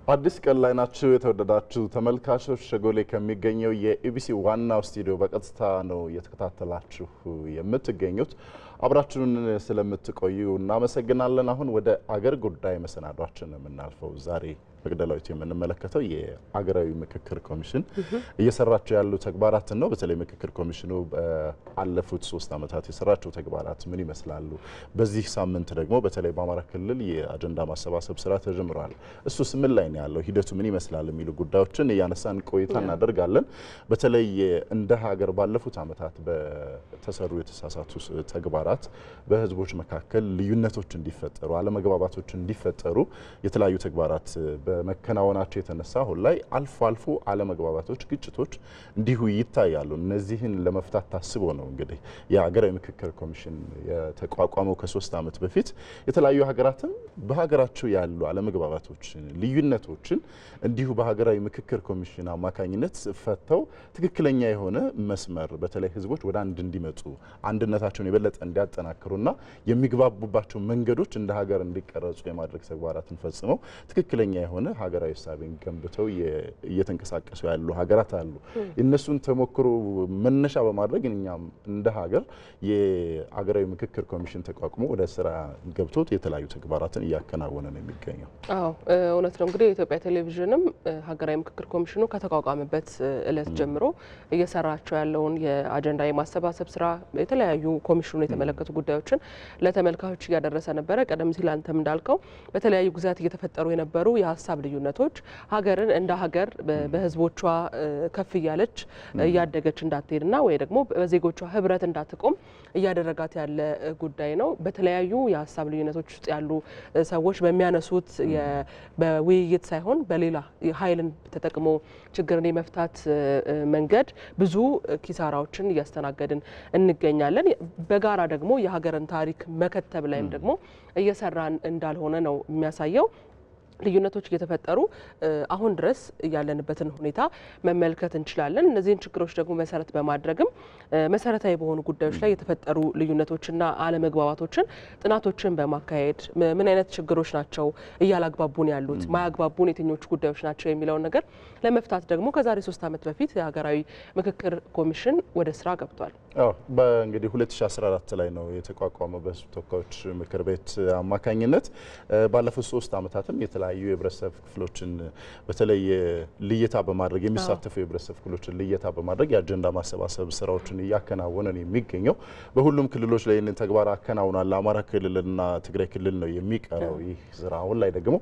አዲስ ቀን ላይ ናችሁ የተወደዳችሁ ተመልካቾች። ሸጎሌ ከሚገኘው የኢቢሲ ዋናው ስቱዲዮ በቀጥታ ነው እየተከታተላችሁ የምትገኙት። አብራችሁን ስለምትቆዩ እናመሰግናለን። አሁን ወደ አገር ጉዳይ መሰናዷችን የምናልፈው ዛሬ በግደላዊት የምንመለከተው የአገራዊ ምክክር ኮሚሽን እየሰራቸው ያሉ ተግባራትን ነው። በተለይ ምክክር ኮሚሽኑ አለፉት 3 ዓመታት የሰራቸው ተግባራት ምን ይመስላሉ? በዚህ ሳምንት ደግሞ በተለይ በአማራ ክልል የአጀንዳ ማሰባሰብ ስራ ተጀምሯል። እሱስ ምን ላይ ነው ያለው? ሂደቱ ምን ይመስላል? የሚሉ ጉዳዮችን እያነሳን ቆይታ እናደርጋለን። በተለይ እንደ ሀገር ባለፉት ዓመታት በተሰሩ የተሳሳቱ ተግባራት በህዝቦች መካከል ልዩነቶች እንዲፈጠሩ፣ አለመግባባቶች እንዲፈጠሩ የተለያዩ ተግባራት በመከናወናቸው የተነሳ አሁን ላይ አልፎ አልፎ አለመግባባቶች፣ ግጭቶች እንዲሁ ይታያሉ። እነዚህን ለመፍታት ታስቦ ነው እንግዲህ የሀገራዊ ምክክር ኮሚሽን የተቋቋመው ከ3 ዓመት በፊት። የተለያዩ ሀገራትም በሀገራቸው ያሉ አለመግባባቶችን፣ ልዩነቶችን እንዲሁ በሀገራዊ ምክክር ኮሚሽን አማካኝነት ፈተው ትክክለኛ የሆነ መስመር በተለይ ህዝቦች ወደ አንድ እንዲመጡ አንድነታቸውን የበለጠ እንዲያጠናክሩና የሚግባቡባቸው መንገዶች እንደ ሀገር እንዲቀረጹ የማድረግ ተግባራትን ፈጽመው ትክክለኛ የሆነ ሀገራዊ ሀሳብን ገንብተው እየተንቀሳቀሱ ያሉ ሀገራት አሉ። እነሱን ተሞክሮ መነሻ በማድረግ እኛም እንደ ሀገር የሀገራዊ ምክክር ኮሚሽን ተቋቁሞ ወደ ስራ ገብቶ የተለያዩ ተግባራትን እያከናወነ ነው የሚገኘው። እውነት ነው። እንግዲህ የኢትዮጵያ ቴሌቪዥንም ሀገራዊ ምክክር ኮሚሽኑ ከተቋቋመበት እለት ጀምሮ እየሰራቸው ያለውን የአጀንዳ የማሰባሰብ ስራ፣ የተለያዩ ኮሚሽኑ የተመለከቱ ጉዳዮችን ለተመልካቾች እያደረሰ ነበረ። ቀደም ሲል አንተም እንዳልከው በተለያዩ ጊዜያት እየተፈጠሩ የነበሩ የሀሳብ ልዩነቶች ሀገርን እንደ ሀገር በህዝቦቿ ከፍ እያለች እያደገች እንዳትሄድና ወይ ደግሞ በዜጎቿ ህብረት እንዳትቆም እያደረጋት ያለ ጉዳይ ነው። በተለያዩ የሀሳብ ልዩነቶች ውስጥ ያሉ ሰዎች በሚያነሱት በውይይት ሳይሆን በሌላ ኃይልን ተጠቅሞ ችግርን የመፍታት መንገድ ብዙ ኪሳራዎችን እያስተናገድን እንገኛለን። በጋራ ደግሞ የሀገርን ታሪክ መከተብ ላይም ደግሞ እየሰራን እንዳልሆነ ነው የሚያሳየው። ልዩነቶች እየተፈጠሩ አሁን ድረስ ያለንበትን ሁኔታ መመልከት እንችላለን። እነዚህን ችግሮች ደግሞ መሰረት በማድረግም መሰረታዊ በሆኑ ጉዳዮች ላይ የተፈጠሩ ልዩነቶችና አለመግባባቶችን ጥናቶችን በማካሄድ ምን አይነት ችግሮች ናቸው እያላግባቡን ያሉት፣ ማያግባቡን የትኞቹ ጉዳዮች ናቸው የሚለውን ነገር ለመፍታት ደግሞ ከዛሬ 3 ዓመት በፊት የሀገራዊ ምክክር ኮሚሽን ወደ ስራ ገብቷል። በእንግዲህ 2014 ላይ ነው የተቋቋመው በህዝብ ተወካዮች ምክር ቤት አማካኝነት። ባለፉት 3 ዓመታትም የተለያዩ የህብረተሰብ ክፍሎችን በተለይ ልየታ በማድረግ የሚሳተፉ የህብረተሰብ ክፍሎችን ልየታ በማድረግ የአጀንዳ ማሰባሰብ ስራዎችን እያከናወነ ነው የሚገኘው። በሁሉም ክልሎች ላይ ይህንን ተግባር አከናውናል። አማራ ክልልና ትግራይ ክልል ነው የሚቀረው ይህ ስራ። አሁን ላይ ደግሞ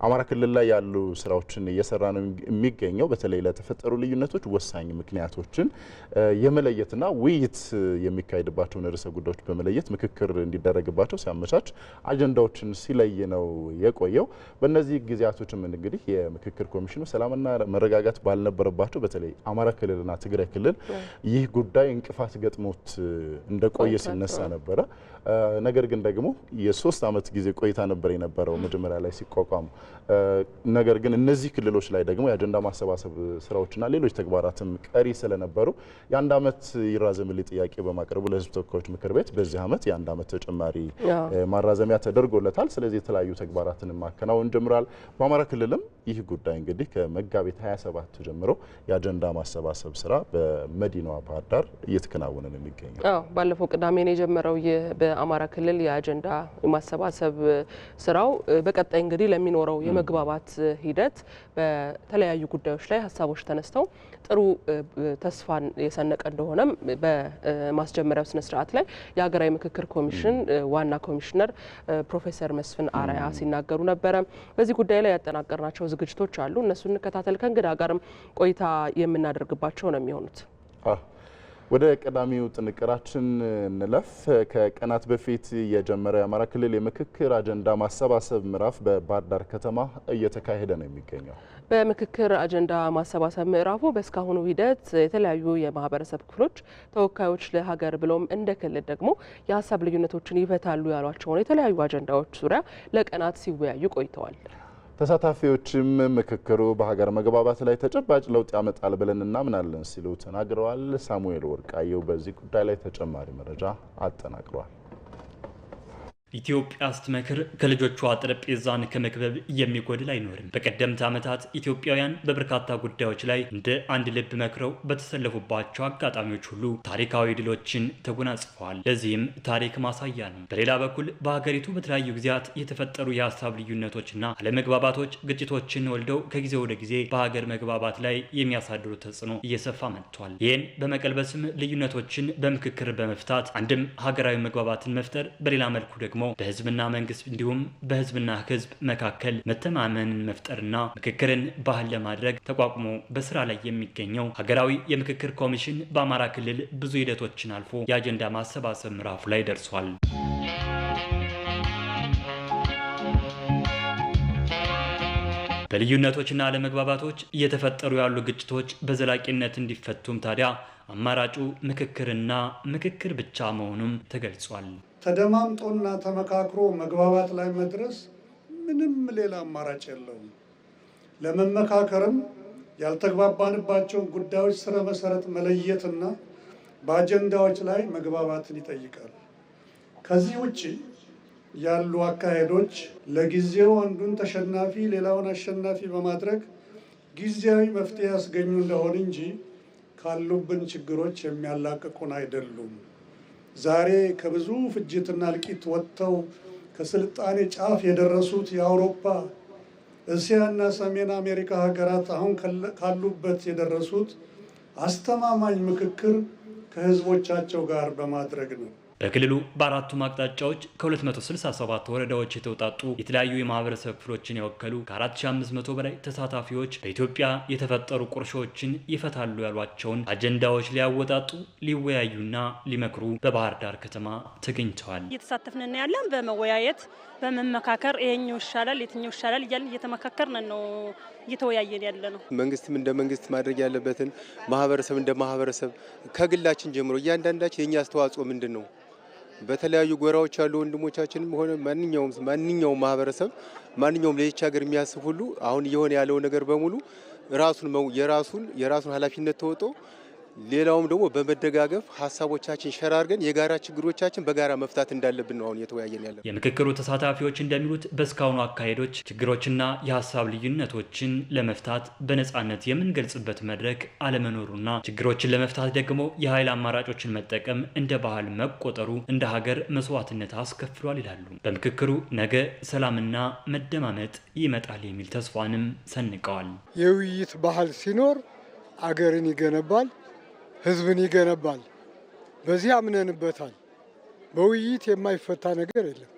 አማራ ክልል ላይ ያሉ ስራዎችን እየሰራ ነው የሚገኘው። በተለይ ለተፈጠሩ ልዩነቶች ወሳኝ ምክንያቶችን የመለየትና ውይይት የሚካሄድባቸውን ርዕሰ ጉዳዮች በመለየት ምክክር እንዲደረግባቸው ሲያመቻች አጀንዳዎችን ሲለይ ነው የቆየው። በእነዚህ ጊዜያቶችም እንግዲህ የምክክር ኮሚሽኑ ሰላምና መረጋጋት ባልነበረባቸው በተለይ አማራ ክልልና ትግራይ ክልል ይህ ጉዳይ እንቅፋት ገጥሞት እንደቆየ ሲነሳ ነበረ። ነገር ግን ደግሞ የ3 ዓመት ጊዜ ቆይታ ነበር የነበረው መጀመሪያ ላይ ሲቋቋም። ነገር ግን እነዚህ ክልሎች ላይ ደግሞ የአጀንዳ ማሰባሰብ ስራዎችና ሌሎች ተግባራትም ቀሪ ስለነበሩ የ1 ዓመት ይራዘምልኝ ጥያቄ በማቅረቡ ለህዝብ ተወካዮች ምክር ቤት በዚህ ዓመት የ1 ዓመት ተጨማሪ ማራዘሚያ ተደርጎለታል። ስለዚህ የተለያዩ ተግባራትን ማከናወን ጀምሯል። በአማራ ክልልም ይህ ጉዳይ እንግዲህ ከመጋቢት 27 ጀምሮ የአጀንዳ ማሰባሰብ ስራ በመዲናዋ ባህር ዳር እየተከናወነ ነው የሚገኘው። ባለፈው ቅዳሜ ነው የጀመረው በአማራ ክልል የአጀንዳ ማሰባሰብ ስራው። በቀጣይ እንግዲህ ለሚኖረው የመግባባት ሂደት በተለያዩ ጉዳዮች ላይ ሀሳቦች ተነስተው ጥሩ ተስፋን የሰነቀ እንደሆነም በማስጀመሪያው ስነ ስርዓት ላይ የሀገራዊ ምክክር ኮሚሽን ዋና ኮሚሽነር ፕሮፌሰር መስፍን አርአያ ሲናገሩ ነበረ። በዚህ ጉዳይ ላይ ያጠናቀርናቸው ዝግጅቶች አሉ። እነሱን እንከታተል። ከእንግዳ ጋርም ቆይታ የምናደርግባቸው ነው የሚሆኑት። ወደ ቀዳሚው ጥንቅራችን እንለፍ። ከቀናት በፊት የጀመረው የአማራ ክልል የምክክር አጀንዳ ማሰባሰብ ምዕራፍ በባህር ዳር ከተማ እየተካሄደ ነው የሚገኘው። በምክክር አጀንዳ ማሰባሰብ ምዕራፉ በእስካሁኑ ሂደት የተለያዩ የማህበረሰብ ክፍሎች ተወካዮች ለሀገር ብሎም እንደ ክልል ደግሞ የሀሳብ ልዩነቶችን ይፈታሉ ያሏቸውን የተለያዩ አጀንዳዎች ዙሪያ ለቀናት ሲወያዩ ቆይተዋል። ተሳታፊዎችም ምክክሩ በሀገር መግባባት ላይ ተጨባጭ ለውጥ ያመጣል ብለን እናምናለን ሲሉ ተናግረዋል። ሳሙኤል ወርቃየው በዚህ ጉዳይ ላይ ተጨማሪ መረጃ አጠናቅሯል። ኢትዮጵያ ስትመክር ከልጆቿ ጠረጴዛን ከመክበብ የሚጎድል አይኖርም። በቀደምት ዓመታት ኢትዮጵያውያን በበርካታ ጉዳዮች ላይ እንደ አንድ ልብ መክረው በተሰለፉባቸው አጋጣሚዎች ሁሉ ታሪካዊ ድሎችን ተጎናጽፈዋል። ለዚህም ታሪክ ማሳያ ነው። በሌላ በኩል በሀገሪቱ በተለያዩ ጊዜያት የተፈጠሩ የሀሳብ ልዩነቶችና አለመግባባቶች ግጭቶችን ወልደው ከጊዜ ወደ ጊዜ በሀገር መግባባት ላይ የሚያሳድሩ ተጽዕኖ እየሰፋ መጥቷል። ይህን በመቀልበስም ልዩነቶችን በምክክር በመፍታት አንድም ሀገራዊ መግባባትን መፍጠር፣ በሌላ መልኩ ደግሞ በህዝብና መንግስት እንዲሁም በህዝብና ህዝብ መካከል መተማመንን መፍጠርና ምክክርን ባህል ለማድረግ ተቋቁሞ በስራ ላይ የሚገኘው ሀገራዊ የምክክር ኮሚሽን በአማራ ክልል ብዙ ሂደቶችን አልፎ የአጀንዳ ማሰባሰብ ምዕራፉ ላይ ደርሷል። በልዩነቶችና አለመግባባቶች እየተፈጠሩ ያሉ ግጭቶች በዘላቂነት እንዲፈቱም ታዲያ አማራጩ ምክክርና ምክክር ብቻ መሆኑም ተገልጿል። ተደማምጦና ተመካክሮ መግባባት ላይ መድረስ ምንም ሌላ አማራጭ የለውም። ለመመካከርም ያልተግባባንባቸውን ጉዳዮች ስረ መሰረት መለየትና በአጀንዳዎች ላይ መግባባትን ይጠይቃል። ከዚህ ውጪ ያሉ አካሄዶች ለጊዜው አንዱን ተሸናፊ ሌላውን አሸናፊ በማድረግ ጊዜያዊ መፍትሄ ያስገኙ እንደሆነ እንጂ ካሉብን ችግሮች የሚያላቅቁን አይደሉም። ዛሬ ከብዙ ፍጅትና እልቂት ወጥተው ከስልጣኔ ጫፍ የደረሱት የአውሮፓ፣ እስያና ሰሜን አሜሪካ ሀገራት አሁን ካሉበት የደረሱት አስተማማኝ ምክክር ከህዝቦቻቸው ጋር በማድረግ ነው። በክልሉ በአራቱም አቅጣጫዎች ከ267 ወረዳዎች የተውጣጡ የተለያዩ የማህበረሰብ ክፍሎችን የወከሉ ከ4500 በላይ ተሳታፊዎች በኢትዮጵያ የተፈጠሩ ቁርሾችን ይፈታሉ ያሏቸውን አጀንዳዎች ሊያወጣጡ ሊወያዩና ሊመክሩ በባህር ዳር ከተማ ተገኝተዋል። እየተሳተፍን ያለን በመወያየት በመመካከር ይሄኛው ይሻላል የትኛው ይሻላል እያልን እየተመካከርን ነው እየተወያየን ያለ ነው። መንግስትም እንደ መንግስት ማድረግ ያለበትን፣ ማህበረሰብ እንደ ማህበረሰብ ከግላችን ጀምሮ እያንዳንዳችን የኛ አስተዋጽኦ ምንድን ነው? በተለያዩ ጎራዎች ያሉ ወንድሞቻችንም ሆነ ማንኛውም ማህበረሰብ ማንኛውም ለይች ሀገር የሚያስብ ሁሉ አሁን እየሆነ ያለው ነገር በሙሉ የራሱን ኃላፊነት ተወጦ ሌላውም ደግሞ በመደጋገፍ ሀሳቦቻችን ሸራርገን የጋራ ችግሮቻችን በጋራ መፍታት እንዳለብን ነው አሁን እየተወያየን ያለው። የምክክሩ ተሳታፊዎች እንደሚሉት በእስካሁኑ አካሄዶች ችግሮችና የሀሳብ ልዩነቶችን ለመፍታት በነጻነት የምንገልጽበት መድረክ አለመኖሩና ችግሮችን ለመፍታት ደግሞ የኃይል አማራጮችን መጠቀም እንደ ባህል መቆጠሩ እንደ ሀገር መስዋዕትነት አስከፍሏል ይላሉ። በምክክሩ ነገ ሰላምና መደማመጥ ይመጣል የሚል ተስፋንም ሰንቀዋል። የውይይት ባህል ሲኖር አገርን ይገነባል፣ ህዝብን ይገነባል። በዚህ አምነንበታል። በውይይት የማይፈታ ነገር የለም።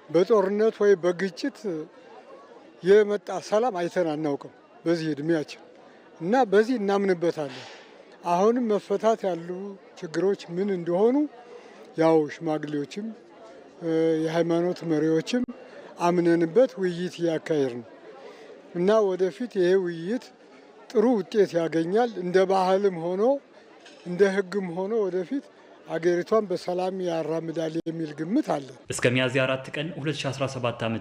በጦርነት ወይ በግጭት የመጣ ሰላም አይተን አናውቅም በዚህ እድሜያችን እና በዚህ እናምንበታለን። አሁንም መፈታት ያሉ ችግሮች ምን እንደሆኑ ያው ሽማግሌዎችም የሃይማኖት መሪዎችም አምነንበት ውይይት እያካሄድን ነው እና ወደፊት ይሄ ውይይት ጥሩ ውጤት ያገኛል። እንደ ባህልም ሆኖ እንደ ህግም ሆኖ ወደፊት አገሪቷን በሰላም ያራምዳል የሚል ግምት አለ። እስከ ሚያዝያ 4 ቀን 2017 ዓ.ም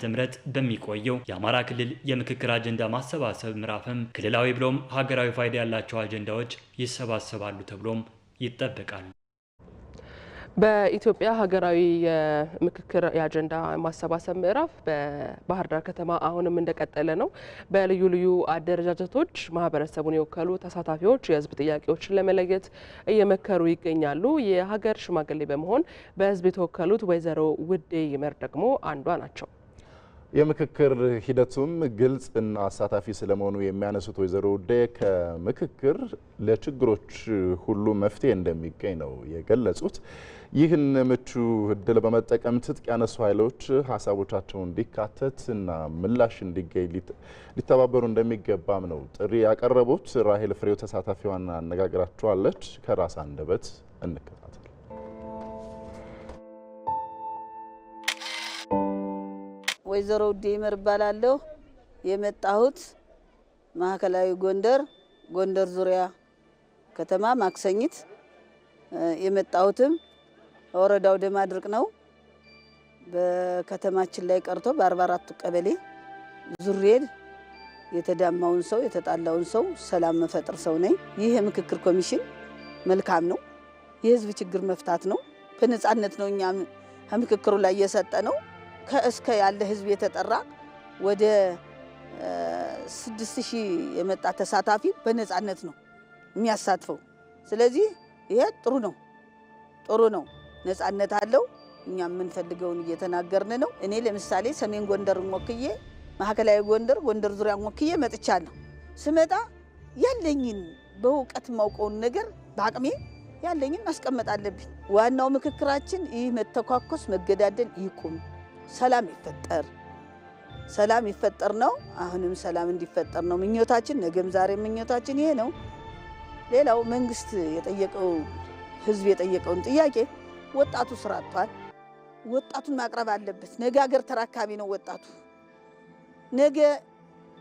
በሚቆየው የአማራ ክልል የምክክር አጀንዳ ማሰባሰብ ምዕራፍም ክልላዊ ብሎም ሀገራዊ ፋይዳ ያላቸው አጀንዳዎች ይሰባሰባሉ ተብሎም ይጠበቃል። በኢትዮጵያ ሀገራዊ የምክክር የአጀንዳ ማሰባሰብ ምዕራፍ በባህር ዳር ከተማ አሁንም እንደቀጠለ ነው። በልዩ ልዩ አደረጃጀቶች ማህበረሰቡን የወከሉ ተሳታፊዎች የህዝብ ጥያቄዎችን ለመለየት እየመከሩ ይገኛሉ። የሀገር ሽማግሌ በመሆን በህዝብ የተወከሉት ወይዘሮ ውዴ ይመር ደግሞ አንዷ ናቸው። የምክክር ሂደቱም ግልጽ እና አሳታፊ ስለመሆኑ የሚያነሱት ወይዘሮ ውዴ ከምክክር ለችግሮች ሁሉ መፍትሄ እንደሚገኝ ነው የገለጹት። ይህን ምቹ እድል በመጠቀም ትጥቅ ያነሱ ኃይሎች ሀሳቦቻቸውን እንዲካተት እና ምላሽ እንዲገኝ ሊተባበሩ እንደሚገባም ነው ጥሪ ያቀረቡት። ራሄል ፍሬው ተሳታፊዋን አነጋግራቸዋለች። ከራስ አንደበት እንከታተል። ወይዘሮ ውዴ ይመር እባላለሁ። የመጣሁት ማዕከላዊ ጎንደር ዙሪያ ከተማ ማክሰኝት የመጣሁትም ወረዳው ደማድርቅ ነው። በከተማችን ላይ ቀርቶ በ44 ቀበሌ ዙሪያ የተዳማውን ሰው የተጣላውን ሰው ሰላም መፈጠር ሰው ነኝ። ይህ የምክክር ኮሚሽን መልካም ነው። የህዝብ ችግር መፍታት ነው። በነጻነት ነው እኛ ከምክክሩ ላይ የሰጠ ነው። ከእስከ ያለ ህዝብ የተጠራ ወደ 6000 የመጣ ተሳታፊ በነጻነት ነው የሚያሳትፈው። ስለዚህ ይሄ ጥሩ ነው። ነጻነት አለው። እኛ የምንፈልገውን እየተናገርን ነው። እኔ ለምሳሌ ሰሜን ጎንደር ወክዬ ማዕከላዊ ጎንደር ዙሪያ ወክዬ መጥቻለሁ። ስመጣ ያለኝን በእውቀት ማውቀውን ነገር በአቅሜ ያለኝን ማስቀመጥ አለብኝ። ዋናው ምክክራችን ይህ መተኳኮስ፣ መገዳደል ይቁም፣ ሰላም ይፈጠር ነው። አሁንም ሰላም እንዲፈጠር ነው ምኞታችን። ነገም ዛሬ ምኞታችን ይሄ ነው። ሌላው መንግስት የጠየቀው ህዝብ የጠየቀውን ጥያቄ ወጣቱ ስራ አጥቷል። ወጣቱን ማቅረብ አለበት። ነገ ሀገር ተራካቢ ነው ወጣቱ። ነገ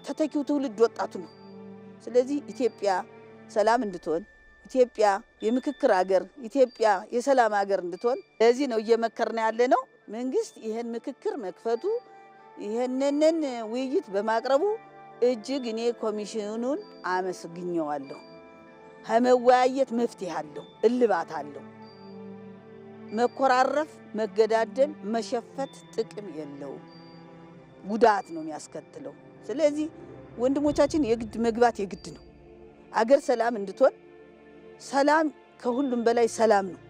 ተተኪው ትውልድ ወጣቱ ነው። ስለዚህ ኢትዮጵያ ሰላም እንድትሆን፣ ኢትዮጵያ የምክክር ሀገር፣ ኢትዮጵያ የሰላም ሀገር እንድትሆን ለዚህ ነው እየመከርን ያለ ነው። መንግስት ይሄን ምክክር መክፈቱ ይሄንን ውይይት በማቅረቡ እጅግ እኔ ኮሚሽኑን አመስግኘዋለሁ። ከመወያየት መፍትሄ አለው፣ እልባት አለው። መኮራረፍ፣ መገዳደል፣ መሸፈት ጥቅም የለውም፣ ጉዳት ነው የሚያስከትለው። ስለዚህ ወንድሞቻችን የግድ መግባት የግድ ነው። አገር ሰላም እንድትሆን፣ ሰላም ከሁሉም በላይ ሰላም ነው።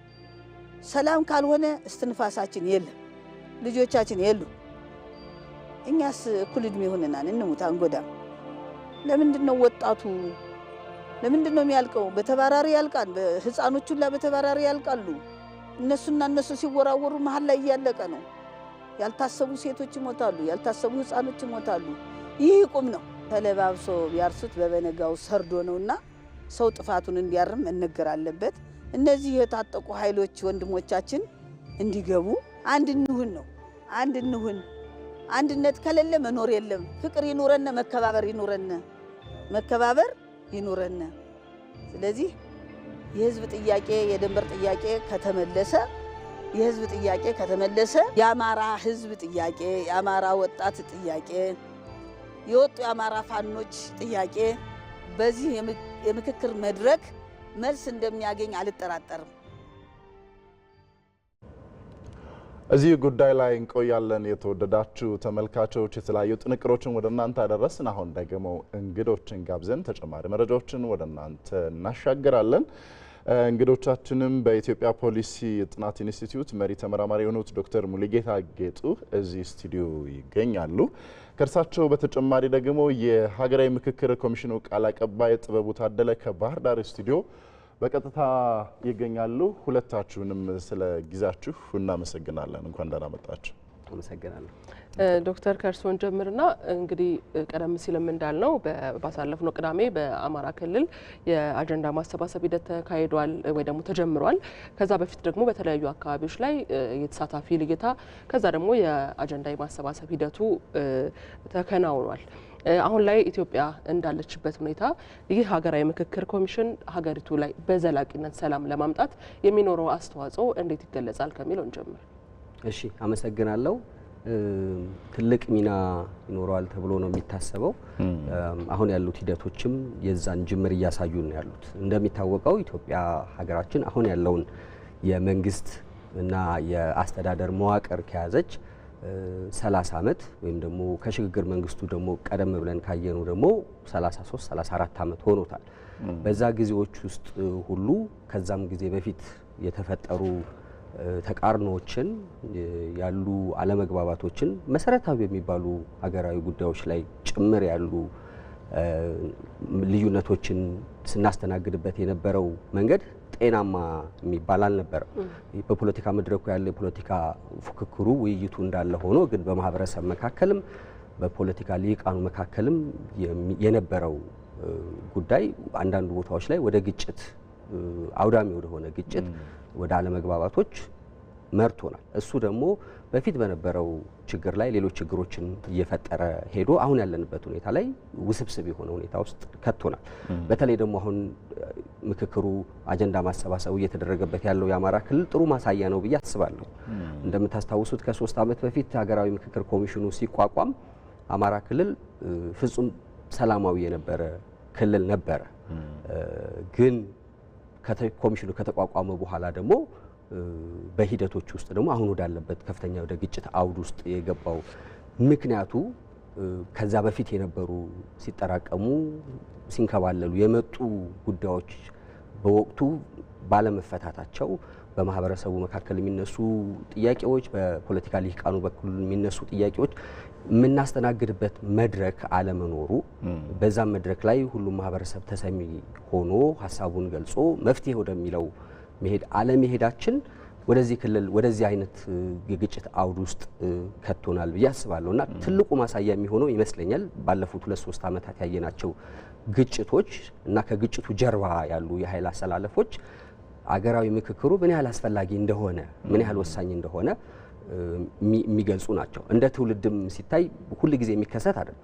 ሰላም ካልሆነ እስትንፋሳችን የለም፣ ልጆቻችን የሉም። እኛስ እኩል ዕድሜ ሆነናል፣ እንሙት አንጎዳም። ለምንድን ነው ወጣቱ ለምንድን ነው የሚያልቀው? በተባራሪ ያልቃል። ህፃኖቹ ሁላ በተባራሪ ያልቃሉ። እነሱና እነሱ ሲወራወሩ መሀል ላይ እያለቀ ነው። ያልታሰቡ ሴቶች ይሞታሉ፣ ያልታሰቡ ህፃኖች ይሞታሉ። ይህ ቁም ነው። ተለባብሶ ቢያርሱት በበነጋው ሰርዶ ነውና ሰው ጥፋቱን እንዲያርም መነገር አለበት። እነዚህ የታጠቁ ኃይሎች ወንድሞቻችን እንዲገቡ አንድ እንሁን ነው። አንድ እንሁን። አንድነት ከሌለ መኖር የለም። ፍቅር ይኑረን፣ መከባበር ይኑረን። ስለዚህ የህዝብ ጥያቄ የድንበር ጥያቄ ከተመለሰ የአማራ ህዝብ ጥያቄ፣ የአማራ ወጣት ጥያቄ፣ የወጡ የአማራ ፋኖች ጥያቄ በዚህ የምክክር መድረክ መልስ እንደሚያገኝ አልጠራጠርም። እዚህ ጉዳይ ላይ እንቆያለን። የተወደዳችሁ ተመልካቾች የተለያዩ ጥንቅሮችን ወደ እናንተ አደረስን። አሁን ደግሞ እንግዶችን ጋብዘን ተጨማሪ መረጃዎችን ወደ እናንተ እናሻገራለን። እንግዶቻችንም በኢትዮጵያ ፖሊሲ ጥናት ኢንስቲትዩት መሪ ተመራማሪ የሆኑት ዶክተር ሙሉጌታ ጌጡ እዚህ ስቱዲዮ ይገኛሉ። ከእርሳቸው በተጨማሪ ደግሞ የሀገራዊ ምክክር ኮሚሽኑ ቃል አቀባይ ጥበቡ ታደለ ከባህር ዳር ስቱዲዮ በቀጥታ ይገኛሉ። ሁለታችሁንም ስለ ጊዜያችሁ እናመሰግናለን። እንኳን ደህና መጣችሁ። አመሰግናለሁ። ዶክተር ከርሶን ጀምርና እንግዲህ ቀደም ሲልም እንዳልነው ባሳለፍነው ቅዳሜ በአማራ ክልል የአጀንዳ ማሰባሰብ ሂደት ተካሂዷል ወይ ደግሞ ተጀምሯል። ከዛ በፊት ደግሞ በተለያዩ አካባቢዎች ላይ የተሳታፊ ልየታ ከዛ ደግሞ የአጀንዳ የማሰባሰብ ሂደቱ ተከናውኗል። አሁን ላይ ኢትዮጵያ እንዳለችበት ሁኔታ ይህ ሀገራዊ ምክክር ኮሚሽን ሀገሪቱ ላይ በዘላቂነት ሰላም ለማምጣት የሚኖረው አስተዋጽኦ እንዴት ይገለጻል ከሚለው እንጀምር። እሺ፣ አመሰግናለሁ። ትልቅ ሚና ይኖረዋል ተብሎ ነው የሚታሰበው። አሁን ያሉት ሂደቶችም የዛን ጅምር እያሳዩ ነው ያሉት። እንደሚታወቀው ኢትዮጵያ ሀገራችን አሁን ያለውን የመንግስት እና የአስተዳደር መዋቅር ከያዘች 30 ዓመት ወይም ደግሞ ከሽግግር መንግስቱ ደግሞ ቀደም ብለን ካየኑ ደግሞ 33 34 ዓመት ሆኖታል። በዛ ጊዜዎች ውስጥ ሁሉ ከዛም ጊዜ በፊት የተፈጠሩ ተቃርኖዎችን ያሉ አለመግባባቶችን መሰረታዊ የሚባሉ ሀገራዊ ጉዳዮች ላይ ጭምር ያሉ ልዩነቶችን ስናስተናግድበት የነበረው መንገድ ጤናማ የሚባል አልነበረም። በፖለቲካ መድረኩ ያለ የፖለቲካ ፉክክሩ ውይይቱ እንዳለ ሆኖ ግን በማህበረሰብ መካከልም በፖለቲካ ሊቃኑ መካከልም የነበረው ጉዳይ አንዳንድ ቦታዎች ላይ ወደ ግጭት አውዳሚ ወደሆነ ግጭት ወደ አለመግባባቶች መርቶናል። እሱ ደግሞ በፊት በነበረው ችግር ላይ ሌሎች ችግሮችን እየፈጠረ ሄዶ አሁን ያለንበት ሁኔታ ላይ ውስብስብ የሆነ ሁኔታ ውስጥ ከቶናል። በተለይ ደግሞ አሁን ምክክሩ አጀንዳ ማሰባሰቡ እየተደረገበት ያለው የአማራ ክልል ጥሩ ማሳያ ነው ብዬ አስባለሁ። እንደምታስታውሱት ከ3 ዓመት በፊት ሀገራዊ ምክክር ኮሚሽኑ ሲቋቋም አማራ ክልል ፍጹም ሰላማዊ የነበረ ክልል ነበረ። ግን ኮሚሽኑ ከተቋቋመ በኋላ ደግሞ በሂደቶች ውስጥ ደግሞ አሁን ወዳለበት ከፍተኛ ወደ ግጭት አውድ ውስጥ የገባው ምክንያቱ ከዛ በፊት የነበሩ ሲጠራቀሙ ሲንከባለሉ የመጡ ጉዳዮች በወቅቱ ባለመፈታታቸው በማህበረሰቡ መካከል የሚነሱ ጥያቄዎች፣ በፖለቲካ ሊቃኑ በኩል የሚነሱ ጥያቄዎች የምናስተናግድበት መድረክ አለመኖሩ፣ በዛም መድረክ ላይ ሁሉም ማህበረሰብ ተሰሚ ሆኖ ሀሳቡን ገልጾ መፍትሄ ወደሚለው መሄድ አለመሄዳችን ወደዚህ ክልል ወደዚህ አይነት የግጭት አውድ ውስጥ ከቶናል ብዬ አስባለሁ እና ትልቁ ማሳያ የሚሆነው ይመስለኛል ባለፉት 2-3 ዓመታት ያየናቸው ግጭቶች እና ከግጭቱ ጀርባ ያሉ የኃይል አሰላለፎች አገራዊ ምክክሩ ምን ያህል አስፈላጊ እንደሆነ ምን ያህል ወሳኝ እንደሆነ የሚገልጹ ናቸው። እንደ ትውልድም ሲታይ ሁል ጊዜ የሚከሰት አይደለም።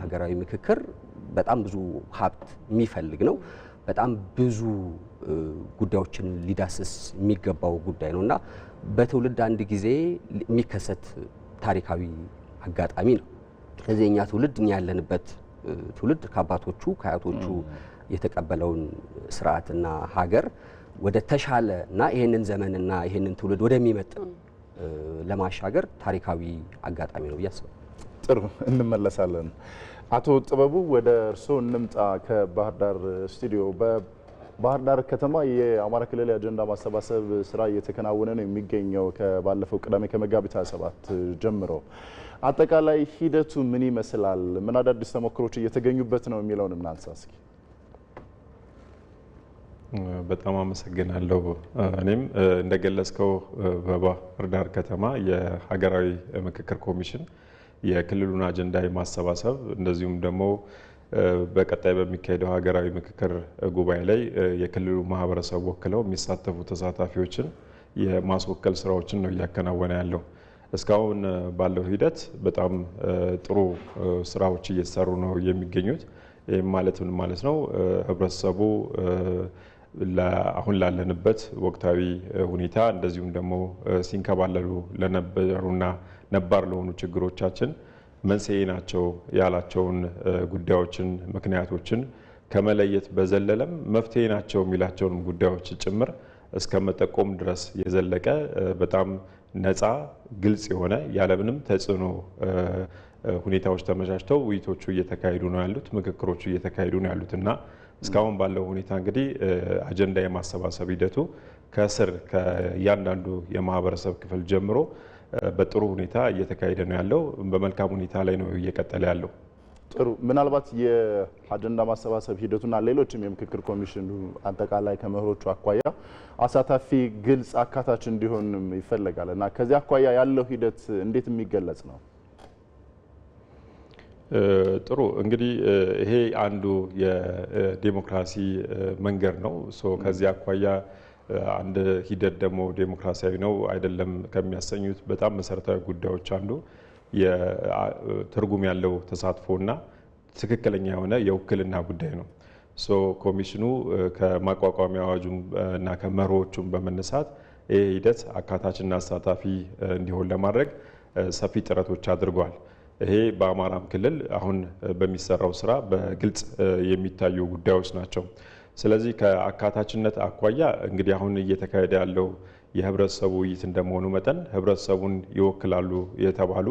ሀገራዊ ምክክር በጣም ብዙ ሀብት የሚፈልግ ነው። በጣም ብዙ ጉዳዮችን ሊዳስስ የሚገባው ጉዳይ ነውና በትውልድ አንድ ጊዜ የሚከሰት ታሪካዊ አጋጣሚ ነው። ስለዚህ እኛ ትውልድ እኛ ያለንበት ትውልድ ከአባቶቹ ከአያቶቹ የተቀበለውን ስርዓትና ሀገር ወደ ተሻለና ይሄንን ዘመንና ይሄንን ትውልድ ወደሚመጥን ለማሻገር ታሪካዊ አጋጣሚ ነው ያስባል። ጥሩ እንመለሳለን። አቶ ጥበቡ ወደ እርስዎ እንምጣ። ከባህር ዳር ስቱዲዮ በባህር ዳር ከተማ የአማራ ክልል የአጀንዳ ማሰባሰብ ስራ እየተከናወነ ነው የሚገኘው ከባለፈው ቅዳሜ ከመጋቢት 27 ጀምሮ። አጠቃላይ ሂደቱ ምን ይመስላል? ምን አዳዲስ ተሞክሮች እየተገኙበት ነው የሚለውን እናንሳ እስኪ። በጣም አመሰግናለሁ። እኔም እንደገለጽከው በባህር ዳር ከተማ የሀገራዊ ምክክር ኮሚሽን የክልሉን አጀንዳ የማሰባሰብ እንደዚሁም ደግሞ በቀጣይ በሚካሄደው ሀገራዊ ምክክር ጉባኤ ላይ የክልሉ ማህበረሰብ ወክለው የሚሳተፉ ተሳታፊዎችን የማስወከል ስራዎችን ነው እያከናወነ ያለው። እስካሁን ባለው ሂደት በጣም ጥሩ ስራዎች እየተሰሩ ነው የሚገኙት። ይህም ማለት ምን ማለት ነው? ህብረተሰቡ አሁን ላለንበት ወቅታዊ ሁኔታ እንደዚሁም ደግሞ ሲንከባለሉ ለነበሩና ነባር ለሆኑ ችግሮቻችን መንስኤ ናቸው ያላቸውን ጉዳዮችን፣ ምክንያቶችን ከመለየት በዘለለም መፍትሄ ናቸው የሚላቸውን ጉዳዮች ጭምር እስከ መጠቆም ድረስ የዘለቀ በጣም ነፃ፣ ግልጽ የሆነ ያለምንም ተጽዕኖ ሁኔታዎች ተመቻችተው ውይይቶቹ እየተካሄዱ ነው ያሉት፣ ምክክሮቹ እየተካሄዱ ነው ያሉት እና እስካሁን ባለው ሁኔታ እንግዲህ አጀንዳ የማሰባሰብ ሂደቱ ከስር ከእያንዳንዱ የማህበረሰብ ክፍል ጀምሮ በጥሩ ሁኔታ እየተካሄደ ነው ያለው። በመልካም ሁኔታ ላይ ነው እየቀጠለ ያለው። ጥሩ። ምናልባት የአጀንዳ ማሰባሰብ ሂደቱና ሌሎችም የምክክር ኮሚሽኑ አጠቃላይ ከመርሆቹ አኳያ አሳታፊ፣ ግልጽ፣ አካታች እንዲሆን ይፈለጋል እና ከዚህ አኳያ ያለው ሂደት እንዴት የሚገለጽ ነው? ጥሩ እንግዲህ ይሄ አንዱ የዲሞክራሲ መንገድ ነው። ከዚህ አኳያ አንድ ሂደት ደግሞ ዴሞክራሲያዊ ነው አይደለም ከሚያሰኙት በጣም መሰረታዊ ጉዳዮች አንዱ የትርጉም ያለው ተሳትፎና ትክክለኛ የሆነ የውክልና ጉዳይ ነው። ኮሚሽኑ ከማቋቋሚያ አዋጁም እና ከመርሆቹም በመነሳት ይህ ሂደት አካታችና አሳታፊ እንዲሆን ለማድረግ ሰፊ ጥረቶች አድርጓል። ይሄ በአማራም ክልል አሁን በሚሰራው ስራ በግልጽ የሚታዩ ጉዳዮች ናቸው። ስለዚህ ከአካታችነት አኳያ እንግዲህ አሁን እየተካሄደ ያለው የህብረተሰቡ ውይይት እንደመሆኑ መጠን ህብረተሰቡን ይወክላሉ የተባሉ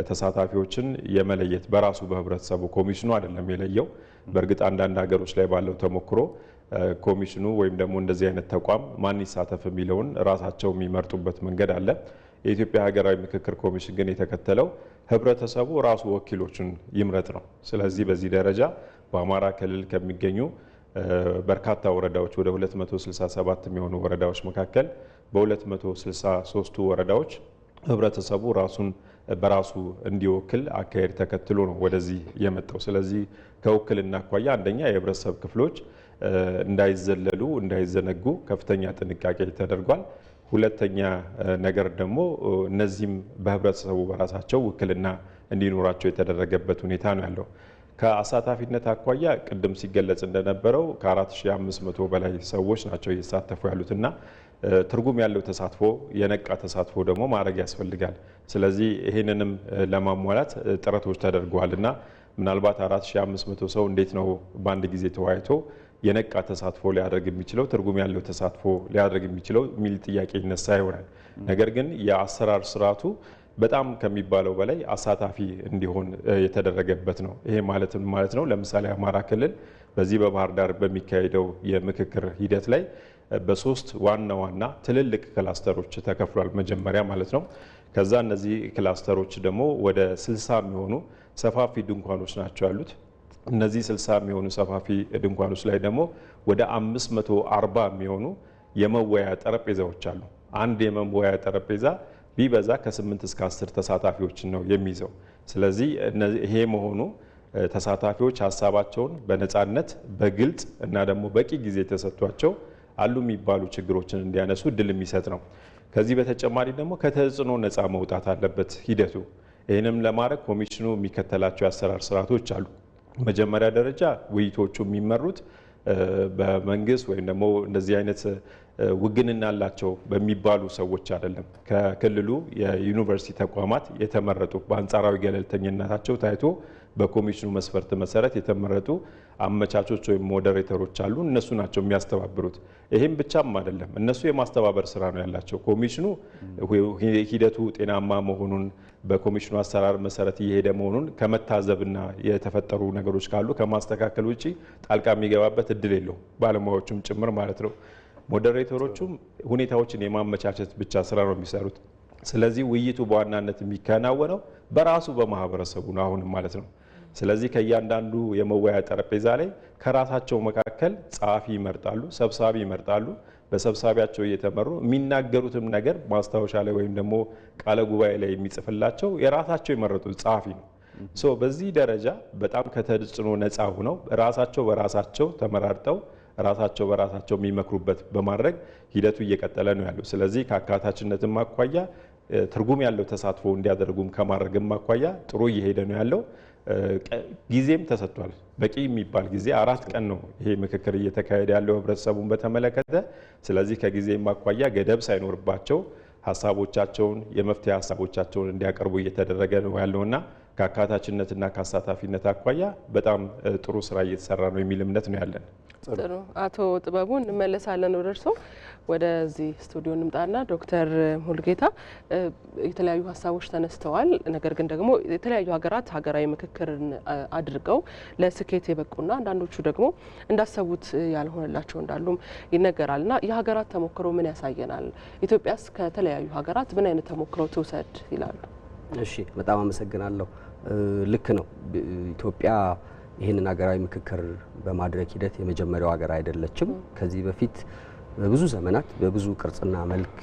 ተሳታፊዎችን የመለየት በራሱ በህብረተሰቡ ኮሚሽኑ አይደለም የለየው። በእርግጥ አንዳንድ ሀገሮች ላይ ባለው ተሞክሮ ኮሚሽኑ ወይም ደግሞ እንደዚህ አይነት ተቋም ማን ይሳተፍ የሚለውን ራሳቸው የሚመርጡበት መንገድ አለ። የኢትዮጵያ ሀገራዊ ምክክር ኮሚሽን ግን የተከተለው ህብረተሰቡ ራሱ ወኪሎችን ይምረጥ ነው። ስለዚህ በዚህ ደረጃ በአማራ ክልል ከሚገኙ በርካታ ወረዳዎች ወደ 267 የሚሆኑ ወረዳዎች መካከል በ263ቱ ወረዳዎች ህብረተሰቡ ራሱን በራሱ እንዲወክል አካሄድ ተከትሎ ነው ወደዚህ የመጣው። ስለዚህ ከውክልና አኳያ አንደኛ የህብረተሰብ ክፍሎች እንዳይዘለሉ እንዳይዘነጉ ከፍተኛ ጥንቃቄ ተደርጓል። ሁለተኛ ነገር ደግሞ እነዚህም በህብረተሰቡ በራሳቸው ውክልና እንዲኖራቸው የተደረገበት ሁኔታ ነው ያለው። ከአሳታፊነት አኳያ ቅድም ሲገለጽ እንደነበረው ከ4500 በላይ ሰዎች ናቸው እየተሳተፉ ያሉትና ትርጉም ያለው ተሳትፎ የነቃ ተሳትፎ ደግሞ ማድረግ ያስፈልጋል። ስለዚህ ይህንንም ለማሟላት ጥረቶች ተደርገዋልና ምናልባት 4500 ሰው እንዴት ነው በአንድ ጊዜ ተወያይቶ የነቃ ተሳትፎ ሊያደርግ የሚችለው ትርጉም ያለው ተሳትፎ ሊያደርግ የሚችለው የሚል ጥያቄ ይነሳ ይሆናል። ነገር ግን የአሰራር ስርዓቱ በጣም ከሚባለው በላይ አሳታፊ እንዲሆን የተደረገበት ነው። ይሄ ማለት ነው ለምሳሌ አማራ ክልል በዚህ በባህር ዳር በሚካሄደው የምክክር ሂደት ላይ በሶስት ዋና ትልልቅ ክላስተሮች ተከፍሏል መጀመሪያ ማለት ነው። ከዛ እነዚህ ክላስተሮች ደግሞ ወደ 60 የሚሆኑ ሰፋፊ ድንኳኖች ናቸው ያሉት። እነዚህ 60 የሚሆኑ ሰፋፊ ድንኳኖች ላይ ደግሞ ወደ 540 የሚሆኑ የመወያያ ጠረጴዛዎች አሉ። አንድ የመወያያ ጠረጴዛ ቢበዛ ከ8 እስከ 10 ተሳታፊዎችን ነው የሚይዘው። ስለዚህ ይሄ መሆኑ ተሳታፊዎች ሀሳባቸውን በነፃነት በግልጽ እና ደግሞ በቂ ጊዜ ተሰጥቷቸው አሉ የሚባሉ ችግሮችን እንዲያነሱ እድል የሚሰጥ ነው። ከዚህ በተጨማሪ ደግሞ ከተጽዕኖ ነፃ መውጣት አለበት ሂደቱ። ይህንም ለማድረግ ኮሚሽኑ የሚከተላቸው የአሰራር ስርዓቶች አሉ። መጀመሪያ ደረጃ ውይይቶቹ የሚመሩት በመንግስት ወይም ደግሞ እንደዚህ አይነት ውግንና አላቸው በሚባሉ ሰዎች አይደለም። ከክልሉ የዩኒቨርሲቲ ተቋማት የተመረጡ በአንጻራዊ ገለልተኝነታቸው ታይቶ በኮሚሽኑ መስፈርት መሰረት የተመረጡ አመቻቾች ወይም ሞዴሬተሮች አሉ። እነሱ ናቸው የሚያስተባብሩት። ይህም ብቻም አይደለም፣ እነሱ የማስተባበር ስራ ነው ያላቸው። ኮሚሽኑ ሂደቱ ጤናማ መሆኑን በኮሚሽኑ አሰራር መሰረት እየሄደ መሆኑን ከመታዘብና የተፈጠሩ ነገሮች ካሉ ከማስተካከል ውጭ ጣልቃ የሚገባበት እድል የለውም፣ ባለሙያዎቹም ጭምር ማለት ነው። ሞዴሬተሮቹም ሁኔታዎችን የማመቻቸት ብቻ ስራ ነው የሚሰሩት። ስለዚህ ውይይቱ በዋናነት የሚከናወነው በራሱ በማህበረሰቡ ነው አሁንም ማለት ነው። ስለዚህ ከእያንዳንዱ የመወያያ ጠረጴዛ ላይ ከራሳቸው መካከል ጸሐፊ ይመርጣሉ፣ ሰብሳቢ ይመርጣሉ። በሰብሳቢያቸው እየተመሩ የሚናገሩትም ነገር ማስታወሻ ላይ ወይም ደግሞ ቃለ ጉባኤ ላይ የሚጽፍላቸው የራሳቸው የመረጡት ጸሐፊ ነው። በዚህ ደረጃ በጣም ከተጽዕኖ ነፃ ሆነው ራሳቸው በራሳቸው ተመራርጠው ራሳቸው በራሳቸው የሚመክሩበት በማድረግ ሂደቱ እየቀጠለ ነው ያለው። ስለዚህ ከአካታችነትም አኳያ ትርጉም ያለው ተሳትፎ እንዲያደርጉም ከማድረግም አኳያ ጥሩ እየሄደ ነው ያለው። ጊዜም ተሰጥቷል። በቂ የሚባል ጊዜ 4 ቀን ነው ይሄ ምክክር እየተካሄደ ያለው ህብረተሰቡን በተመለከተ። ስለዚህ ከጊዜም አኳያ ገደብ ሳይኖርባቸው ሀሳቦቻቸውን የመፍትሄ ሀሳቦቻቸውን እንዲያቀርቡ እየተደረገ ነው ያለውና ከአካታችነትና ከአሳታፊነት አኳያ በጣም ጥሩ ስራ እየተሰራ ነው የሚል እምነት ነው ያለን። ጥሩ። አቶ ጥበቡ እንመለሳለን ወደ እርስዎ። ወደዚህ ስቱዲዮ እንምጣና ዶክተር ሙሉጌታ የተለያዩ ሀሳቦች ተነስተዋል። ነገር ግን ደግሞ የተለያዩ ሀገራት ሀገራዊ ምክክርን አድርገው ለስኬት የበቁና አንዳንዶቹ ደግሞ እንዳሰቡት ያልሆነላቸው እንዳሉም ይነገራልና የሀገራት ተሞክሮ ምን ያሳየናል? ኢትዮጵያስ ከተለያዩ ሀገራት ምን አይነት ተሞክሮ ትውሰድ ይላሉ? እሺ፣ በጣም አመሰግናለሁ። ልክ ነው። ኢትዮጵያ ይህንን ሀገራዊ ምክክር በማድረግ ሂደት የመጀመሪያው ሀገር አይደለችም። ከዚህ በፊት በብዙ ዘመናት በብዙ ቅርጽና መልክ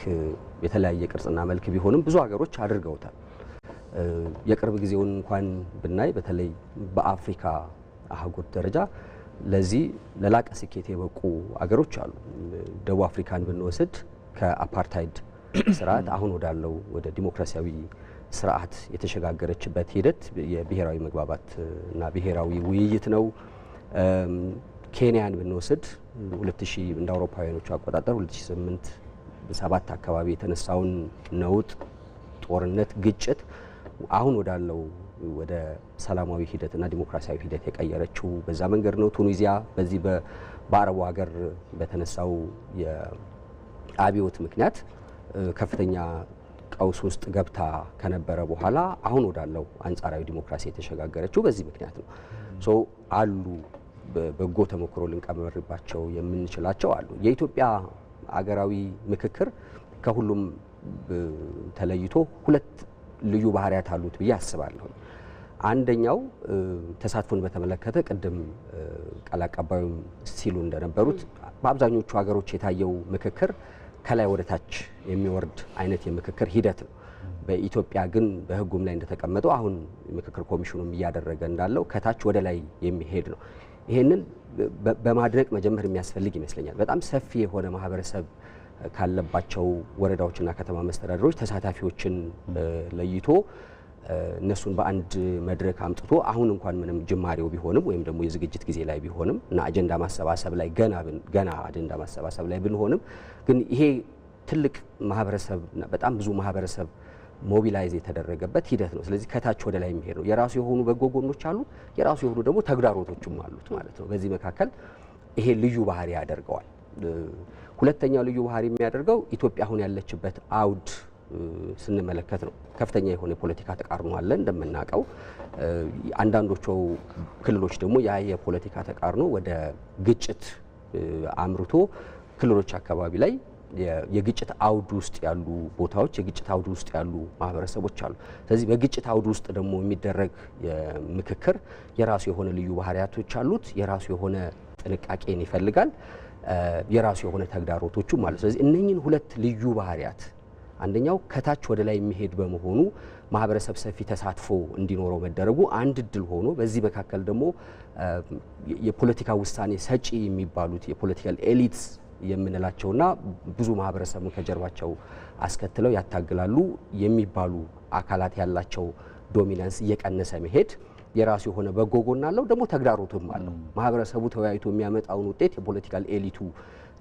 የተለያየ ቅርጽና መልክ ቢሆንም ብዙ ሀገሮች አድርገውታል። የቅርብ ጊዜውን እንኳን ብናይ በተለይ በአፍሪካ አህጉር ደረጃ ለዚህ ለላቀ ስኬት የበቁ ሀገሮች አሉ። ደቡብ አፍሪካን ብንወስድ ከአፓርታይድ ስርዓት አሁን ወዳለው ወደ ዲሞክራሲያዊ ስርዓት የተሸጋገረችበት ሂደት የብሔራዊ መግባባት እና ብሔራዊ ውይይት ነው። ኬንያን ብንወስድ 2000 እንደ አውሮፓውያኖቹ አቆጣጠር 2008-7 አካባቢ የተነሳውን ነውጥ፣ ጦርነት፣ ግጭት አሁን ወዳለው ወደ ሰላማዊ ሂደትና ዲሞክራሲያዊ ሂደት የቀየረችው በዛ መንገድ ነው። ቱኒዚያ በዚህ በአረቡ ሀገር በተነሳው የአብዮት ምክንያት ከፍተኛ ቀውስ ውስጥ ገብታ ከነበረ በኋላ አሁን ወዳለው አንጻራዊ ዲሞክራሲ የተሸጋገረችው በዚህ ምክንያት ነው። አሉ በጎ ተሞክሮ ልንቀመርባቸው የምንችላቸው አሉ። የኢትዮጵያ አገራዊ ምክክር ከሁሉም ተለይቶ ሁለት ልዩ ባህሪያት አሉት ብዬ አስባለሁ። አንደኛው ተሳትፎን በተመለከተ ቅድም ቃል አቀባዩም ሲሉ እንደነበሩት በአብዛኞቹ ሀገሮች የታየው ምክክር ከላይ ወደ ታች የሚወርድ አይነት የምክክር ሂደት ነው። በኢትዮጵያ ግን በሕጉም ላይ እንደተቀመጠው አሁን ምክክር ኮሚሽኑም እያደረገ እንዳለው ከታች ወደ ላይ የሚሄድ ነው። ይሄንን በማድረግ መጀመር የሚያስፈልግ ይመስለኛል። በጣም ሰፊ የሆነ ማህበረሰብ ካለባቸው ወረዳዎችና ከተማ መስተዳድሮች ተሳታፊዎችን ለይቶ እነሱን በአንድ መድረክ አምጥቶ አሁን እንኳን ምንም ጅማሬው ቢሆንም ወይም ደግሞ የዝግጅት ጊዜ ላይ ቢሆንም እና አጀንዳ ማሰባሰብ ላይ ገና አጀንዳ ማሰባሰብ ላይ ብንሆንም ግን ይሄ ትልቅ ማህበረሰብ በጣም ብዙ ማህበረሰብ ሞቢላይዝ የተደረገበት ሂደት ነው። ስለዚህ ከታች ወደ ላይ የሚሄድ ነው። የራሱ የሆኑ በጎ ጎኖች አሉ፣ የራሱ የሆኑ ደግሞ ተግዳሮቶችም አሉት ማለት ነው። በዚህ መካከል ይሄ ልዩ ባህሪ ያደርገዋል። ሁለተኛው ልዩ ባህሪ የሚያደርገው ኢትዮጵያ አሁን ያለችበት አውድ ስንመለከት ነው። ከፍተኛ የሆነ የፖለቲካ ተቃርኖ አለ እንደምናውቀው። አንዳንዶቹ ክልሎች ደግሞ ያ የፖለቲካ ተቃርኖ ወደ ግጭት አምርቶ ክልሎች አካባቢ ላይ የግጭት አውድ ውስጥ ያሉ ቦታዎች፣ የግጭት አውድ ውስጥ ያሉ ማህበረሰቦች አሉ። ስለዚህ በግጭት አውድ ውስጥ ደግሞ የሚደረግ ምክክር የራሱ የሆነ ልዩ ባህሪያቶች አሉት። የራሱ የሆነ ጥንቃቄን ይፈልጋል። የራሱ የሆነ ተግዳሮቶቹ ማለት። ስለዚህ እነኚህን ሁለት ልዩ ባህሪያት አንደኛው ከታች ወደ ላይ የሚሄድ በመሆኑ ማህበረሰብ ሰፊ ተሳትፎ እንዲኖረው መደረጉ አንድ እድል ሆኖ በዚህ መካከል ደግሞ የፖለቲካ ውሳኔ ሰጪ የሚባሉት የፖለቲካል ኤሊትስ የምንላቸውና ብዙ ማህበረሰቡን ከጀርባቸው አስከትለው ያታግላሉ የሚባሉ አካላት ያላቸው ዶሚናንስ እየቀነሰ መሄድ የራሱ የሆነ በጎ ጎን አለው፣ ደግሞ ተግዳሮትም አለው። ማህበረሰቡ ተወያይቶ የሚያመጣውን ውጤት የፖለቲካል ኤሊቱ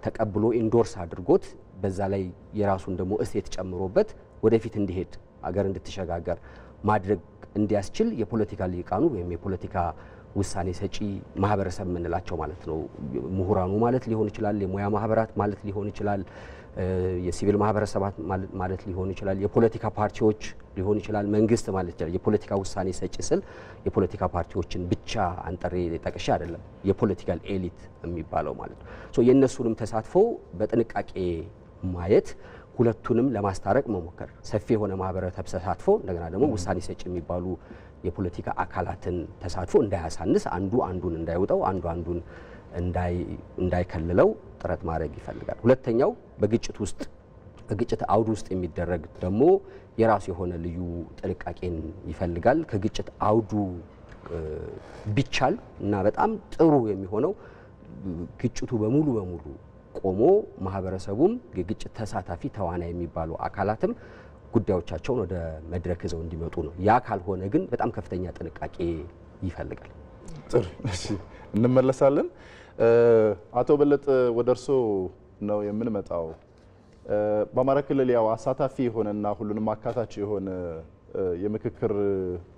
ተቀብሎ ኢንዶርስ አድርጎት በዛ ላይ የራሱን ደግሞ እሴት ጨምሮበት ወደፊት እንዲሄድ አገር እንድትሸጋገር ማድረግ እንዲያስችል የፖለቲካ ሊቃኑ ወይም የፖለቲካ ውሳኔ ሰጪ ማህበረሰብ የምንላቸው ማለት ነው። ምሁራኑ ማለት ሊሆን ይችላል፣ የሙያ ማህበራት ማለት ሊሆን ይችላል፣ የሲቪል ማህበረሰባት ማለት ሊሆን ይችላል፣ የፖለቲካ ፓርቲዎች ሊሆን ይችላል፣ መንግስት ማለት ይችላል። የፖለቲካ ውሳኔ ሰጪ ስል የፖለቲካ ፓርቲዎችን ብቻ አንጠሬ ጠቅሼ አይደለም፣ የፖለቲካል ኤሊት የሚባለው ማለት ነው። ሶ የእነሱንም ተሳትፎ በጥንቃቄ ማየት፣ ሁለቱንም ለማስታረቅ መሞከር፣ ሰፊ የሆነ ማህበረሰብ ተሳትፎ እንደገና ደግሞ ውሳኔ ሰጪ የሚባሉ የፖለቲካ አካላትን ተሳትፎ እንዳያሳንስ፣ አንዱ አንዱን እንዳይውጠው፣ አንዱ አንዱን እንዳይከልለው ጥረት ማድረግ ይፈልጋል። ሁለተኛው በግጭት አውድ ውስጥ የሚደረግ ደግሞ የራሱ የሆነ ልዩ ጥንቃቄን ይፈልጋል። ከግጭት አውዱ ቢቻል እና በጣም ጥሩ የሚሆነው ግጭቱ በሙሉ ቆሞ ማህበረሰቡም የግጭት ተሳታፊ ተዋናይ የሚባሉ አካላትም ጉዳዮቻቸውን ወደ መድረክ ይዘው እንዲመጡ ነው። ያ ካልሆነ ግን በጣም ከፍተኛ ጥንቃቄ ይፈልጋል። ጥሩ፣ እሺ፣ እንመለሳለን። አቶ በለጠ ወደ እርስዎ ነው የምንመጣው። በአማራ ክልል ያው አሳታፊ የሆነና ሁሉንም አካታች የሆነ የምክክር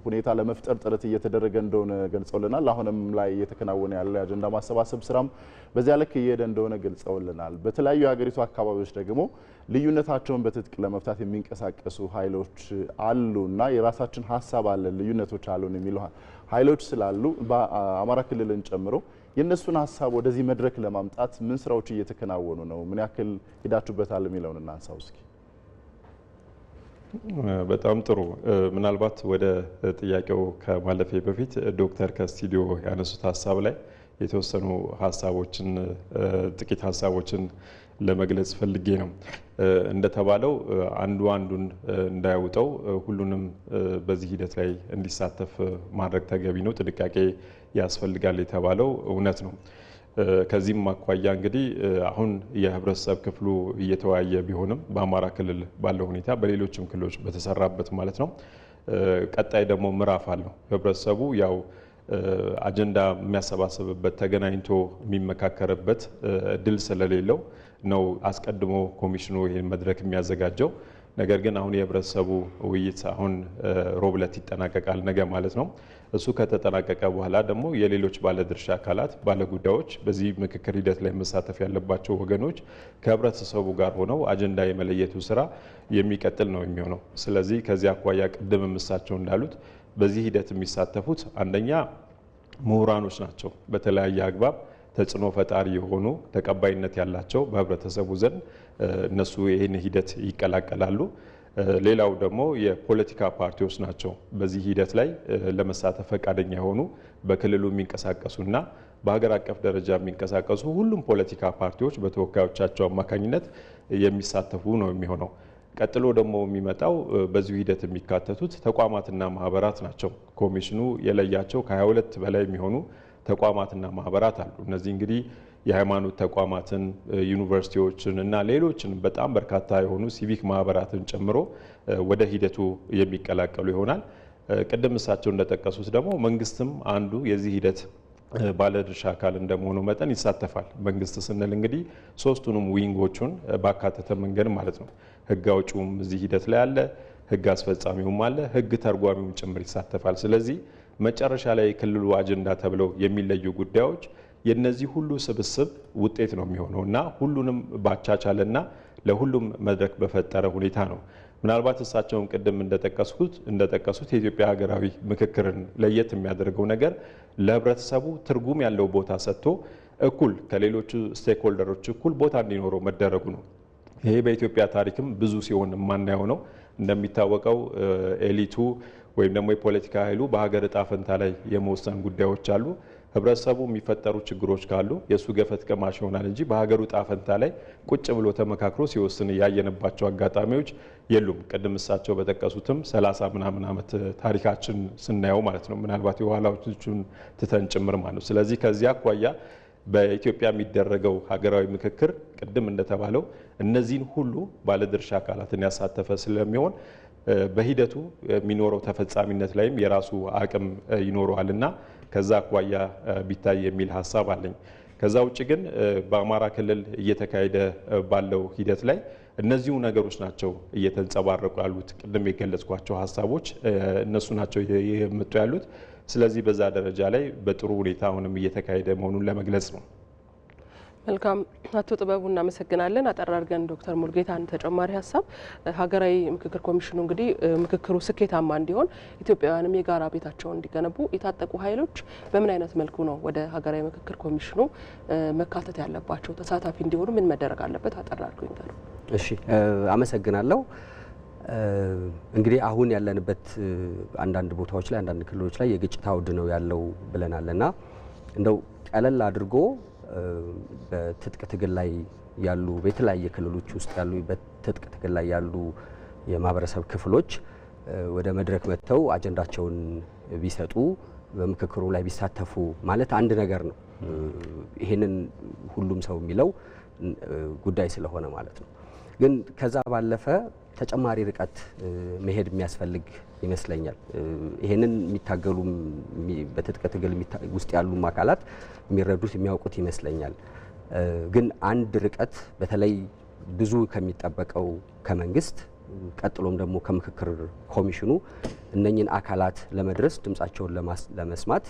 ሁኔታ ለመፍጠር ጥረት እየተደረገ እንደሆነ ገልጸውልናል። አሁንም ላይ እየተከናወነ ያለው የአጀንዳ ማሰባሰብ ስራም በዚያ ልክ እየሄደ እንደሆነ ገልጸውልናል። በተለያዩ የሀገሪቱ አካባቢዎች ደግሞ ልዩነታቸውን በትጥቅ ለመፍታት የሚንቀሳቀሱ ኃይሎች አሉና የራሳችን ሀሳብ አለን፣ ልዩነቶች አሉን የሚሉ ኃይሎች ስላሉ በአማራ ክልልን ጨምሮ የእነሱን ሀሳብ ወደዚህ መድረክ ለማምጣት ምን ስራዎች እየተከናወኑ ነው? ምን ያክል ሄዳችሁበታል የሚለውን እናንሳው እስኪ። በጣም ጥሩ። ምናልባት ወደ ጥያቄው ከማለፌ በፊት ዶክተር ከስቱዲዮ ያነሱት ሀሳብ ላይ የተወሰኑ ሀሳቦችን ጥቂት ሀሳቦችን ለመግለጽ ፈልጌ ነው። እንደተባለው አንዱ አንዱን እንዳያውጠው ሁሉንም በዚህ ሂደት ላይ እንዲሳተፍ ማድረግ ተገቢ ነው፣ ጥንቃቄ ያስፈልጋል የተባለው እውነት ነው። ከዚህም አኳያ እንግዲህ አሁን የህብረተሰብ ክፍሉ እየተወያየ ቢሆንም በአማራ ክልል ባለው ሁኔታ በሌሎችም ክልሎች በተሰራበት ማለት ነው ቀጣይ ደግሞ ምዕራፍ አለው። ህብረተሰቡ ያው አጀንዳ የሚያሰባስብበት ተገናኝቶ የሚመካከርበት እድል ስለሌለው ነው አስቀድሞ ኮሚሽኑ ይህን መድረክ የሚያዘጋጀው። ነገር ግን አሁን የህብረተሰቡ ውይይት አሁን ሮብ ዕለት ይጠናቀቃል፣ ነገ ማለት ነው። እሱ ከተጠናቀቀ በኋላ ደግሞ የሌሎች ባለድርሻ አካላት ባለጉዳዮች፣ በዚህ ምክክር ሂደት ላይ መሳተፍ ያለባቸው ወገኖች ከህብረተሰቡ ጋር ሆነው አጀንዳ የመለየቱ ስራ የሚቀጥል ነው የሚሆነው። ስለዚህ ከዚህ አኳያ ቅድም እሳቸው እንዳሉት በዚህ ሂደት የሚሳተፉት አንደኛ ምሁራኖች ናቸው። በተለያየ አግባብ ተጽዕኖ ፈጣሪ የሆኑ ተቀባይነት ያላቸው በህብረተሰቡ ዘንድ እነሱ ይህን ሂደት ይቀላቀላሉ። ሌላው ደግሞ የፖለቲካ ፓርቲዎች ናቸው። በዚህ ሂደት ላይ ለመሳተፍ ፈቃደኛ የሆኑ በክልሉ የሚንቀሳቀሱና በሀገር አቀፍ ደረጃ የሚንቀሳቀሱ ሁሉም ፖለቲካ ፓርቲዎች በተወካዮቻቸው አማካኝነት የሚሳተፉ ነው የሚሆነው። ቀጥሎ ደግሞ የሚመጣው በዚሁ ሂደት የሚካተቱት ተቋማትና ማህበራት ናቸው። ኮሚሽኑ የለያቸው ከ22 በላይ የሚሆኑ ተቋማትና ማህበራት አሉ። እነዚህ እንግዲህ የሃይማኖት ተቋማትን፣ ዩኒቨርሲቲዎችን እና ሌሎችን በጣም በርካታ የሆኑ ሲቪክ ማህበራትን ጨምሮ ወደ ሂደቱ የሚቀላቀሉ ይሆናል። ቅድም እሳቸው እንደጠቀሱት ደግሞ መንግስትም አንዱ የዚህ ሂደት ባለድርሻ አካል እንደመሆኑ መጠን ይሳተፋል። መንግስት ስንል እንግዲህ ሶስቱንም ዊንጎቹን ባካተተ መንገድ ማለት ነው። ህግ አውጪውም እዚህ ሂደት ላይ አለ፣ ህግ አስፈጻሚውም አለ፣ ህግ ተርጓሚውም ጭምር ይሳተፋል። ስለዚህ መጨረሻ ላይ የክልሉ አጀንዳ ተብለው የሚለዩ ጉዳዮች የነዚህ ሁሉ ስብስብ ውጤት ነው የሚሆነው እና ሁሉንም ባቻቻለና ለሁሉም መድረክ በፈጠረ ሁኔታ ነው። ምናልባት እሳቸውም ቅድም እንደጠቀሱት የኢትዮጵያ ሀገራዊ ምክክርን ለየት የሚያደርገው ነገር ለህብረተሰቡ ትርጉም ያለው ቦታ ሰጥቶ እኩል ከሌሎቹ ስቴክሆልደሮች እኩል ቦታ እንዲኖረው መደረጉ ነው። ይሄ በኢትዮጵያ ታሪክም ብዙ ሲሆን የማናየው ነው። እንደሚታወቀው ኤሊቱ ወይም ደግሞ የፖለቲካ ኃይሉ በሀገር እጣ ፈንታ ላይ የመወሰን ጉዳዮች አሉ። ህብረተሰቡ የሚፈጠሩ ችግሮች ካሉ የእሱ ገፈት ቀማሽ ይሆናል እንጂ በሀገሩ እጣ ፈንታ ላይ ቁጭ ብሎ ተመካክሮ ሲወስን ያየንባቸው አጋጣሚዎች የሉም። ቅድም እሳቸው በጠቀሱትም 30 ምናምን ዓመት ታሪካችን ስናየው ማለት ነው፣ ምናልባት የኋላዎቹን ትተን ጭምር ማለት ነው። ስለዚህ ከዚህ አኳያ በኢትዮጵያ የሚደረገው ሀገራዊ ምክክር ቅድም እንደተባለው እነዚህን ሁሉ ባለድርሻ አካላትን ያሳተፈ ስለሚሆን በሂደቱ የሚኖረው ተፈጻሚነት ላይም የራሱ አቅም ይኖረዋልና ከዛ አኳያ ቢታይ የሚል ሀሳብ አለኝ። ከዛ ውጭ ግን በአማራ ክልል እየተካሄደ ባለው ሂደት ላይ እነዚሁ ነገሮች ናቸው እየተንጸባረቁ ያሉት። ቅድም የገለጽኳቸው ሀሳቦች እነሱ ናቸው እየመጡ ያሉት። ስለዚህ በዛ ደረጃ ላይ በጥሩ ሁኔታ አሁንም እየተካሄደ መሆኑን ለመግለጽ ነው። መልካም አቶ ጥበቡ እናመሰግናለን። አጠር አድርገን ዶክተር ሙልጌታ አንድ ተጨማሪ ሀሳብ ሀገራዊ ምክክር ኮሚሽኑ እንግዲህ ምክክሩ ስኬታማ እንዲሆን ኢትዮጵያውያንም የጋራ ቤታቸውን እንዲገነቡ የታጠቁ ኃይሎች በምን አይነት መልኩ ነው ወደ ሀገራዊ ምክክር ኮሚሽኑ መካተት ያለባቸው? ተሳታፊ እንዲሆኑ ምን መደረግ አለበት? አጠር አድርገው ይንገሩ። እሺ፣ አመሰግናለሁ። እንግዲህ አሁን ያለንበት አንዳንድ ቦታዎች ላይ አንዳንድ ክልሎች ላይ የግጭት አውድ ነው ያለው ብለናልና እንደው ቀለል አድርጎ በትጥቅ ትግል ላይ ያሉ በተለያየ ክልሎች ውስጥ ያሉ በትጥቅ ትግል ላይ ያሉ የማህበረሰብ ክፍሎች ወደ መድረክ መጥተው አጀንዳቸውን ቢሰጡ በምክክሩ ላይ ቢሳተፉ ማለት አንድ ነገር ነው። ይሄንን ሁሉም ሰው የሚለው ጉዳይ ስለሆነ ማለት ነው። ግን ከዛ ባለፈ ተጨማሪ ርቀት መሄድ የሚያስፈልግ ይመስለኛል። ይሄንን የሚታገሉ በትጥቅ ትግል ውስጥ ያሉ አካላት የሚረዱት የሚያውቁት ይመስለኛል። ግን አንድ ርቀት በተለይ ብዙ ከሚጠበቀው ከመንግስት ቀጥሎም ደግሞ ከምክክር ኮሚሽኑ እነኝን አካላት ለመድረስ ድምጻቸውን ለመስማት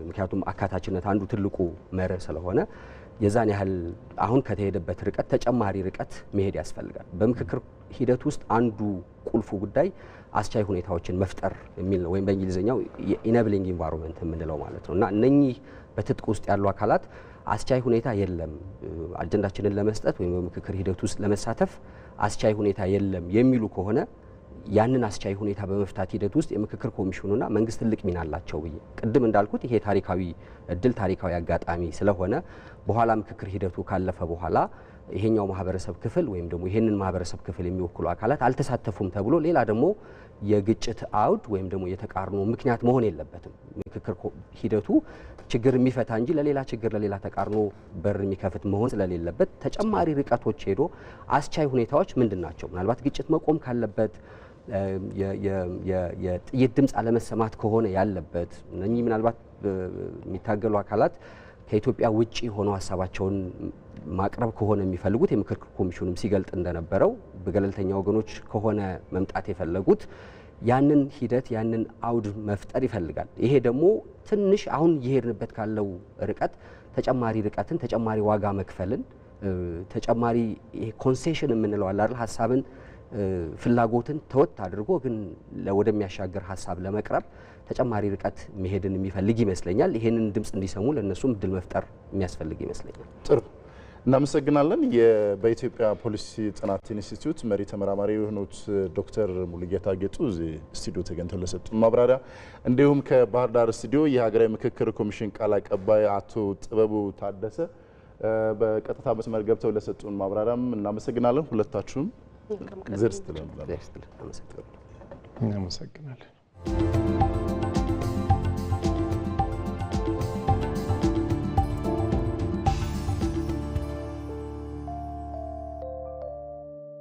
ምክንያቱም አካታችነት አንዱ ትልቁ መርህ ስለሆነ የዛን ያህል አሁን ከተሄደበት ርቀት ተጨማሪ ርቀት መሄድ ያስፈልጋል። በምክክር ሂደት ውስጥ አንዱ ቁልፉ ጉዳይ አስቻይ ሁኔታዎችን መፍጠር የሚል ነው፣ ወይም በእንግሊዝኛው ኢኔብሊንግ ኢንቫይሮንመንት የምንለው ማለት ነው። እና እነኚህ በትጥቅ ውስጥ ያሉ አካላት አስቻይ ሁኔታ የለም አጀንዳችንን ለመስጠት ወይም በምክክር ሂደት ውስጥ ለመሳተፍ አስቻይ ሁኔታ የለም የሚሉ ከሆነ ያንን አስቻይ ሁኔታ በመፍታት ሂደት ውስጥ የምክክር ኮሚሽኑና መንግስት ትልቅ ሚና አላቸው ብዬ ቅድም እንዳልኩት ይሄ ታሪካዊ እድል ታሪካዊ አጋጣሚ ስለሆነ በኋላ ምክክር ሂደቱ ካለፈ በኋላ ይሄኛው ማህበረሰብ ክፍል ወይም ደግሞ ይሄንን ማህበረሰብ ክፍል የሚወክሉ አካላት አልተሳተፉም ተብሎ ሌላ ደግሞ የግጭት አውድ ወይም ደግሞ የተቃርኖ ምክንያት መሆን የለበትም። ምክክር ሂደቱ ችግር የሚፈታ እንጂ ለሌላ ችግር ለሌላ ተቃርኖ በር የሚከፍት መሆን ስለሌለበት ተጨማሪ ርቀቶች ሄዶ አስቻይ ሁኔታዎች ምንድናቸው? ምናልባት ግጭት መቆም ካለበት የጥይት ድምፅ አለመሰማት ከሆነ ያለበት እነኚህ ምናልባት የሚታገሉ አካላት ከኢትዮጵያ ውጪ ሆነው ሀሳባቸውን ማቅረብ ከሆነ የሚፈልጉት የምክክር ኮሚሽኑም ሲገልጥ እንደነበረው በገለልተኛ ወገኖች ከሆነ መምጣት የፈለጉት ያንን ሂደት ያንን አውድ መፍጠር ይፈልጋል። ይሄ ደግሞ ትንሽ አሁን እየሄድንበት ካለው ርቀት ተጨማሪ ርቀትን ተጨማሪ ዋጋ መክፈልን ተጨማሪ ኮንሴሽን የምንለው አለ አይደል ሀሳብን ፍላጎትን ተወት አድርጎ ግን ወደሚያሻገር ሀሳብ ለመቅረብ ተጨማሪ ርቀት መሄድን የሚፈልግ ይመስለኛል። ይሄንን ድምጽ እንዲሰሙ ለነሱም እድል መፍጠር የሚያስፈልግ ይመስለኛል። ጥሩ እናመሰግናለን። በኢትዮጵያ ፖሊሲ ጥናት ኢንስቲትዩት መሪ ተመራማሪ የሆኑት ዶክተር ሙሉጌታ ጌጡ እዚህ ስቱዲዮ ተገኝተው ለሰጡን ማብራሪያ እንዲሁም ከባህር ዳር ስቱዲዮ የሀገራዊ ምክክር ኮሚሽን ቃል አቀባይ አቶ ጥበቡ ታደሰ በቀጥታ መስመር ገብተው ለሰጡን ማብራሪያም እናመሰግናለን። ሁለታችሁም ዝርዝር እናመሰግናለን።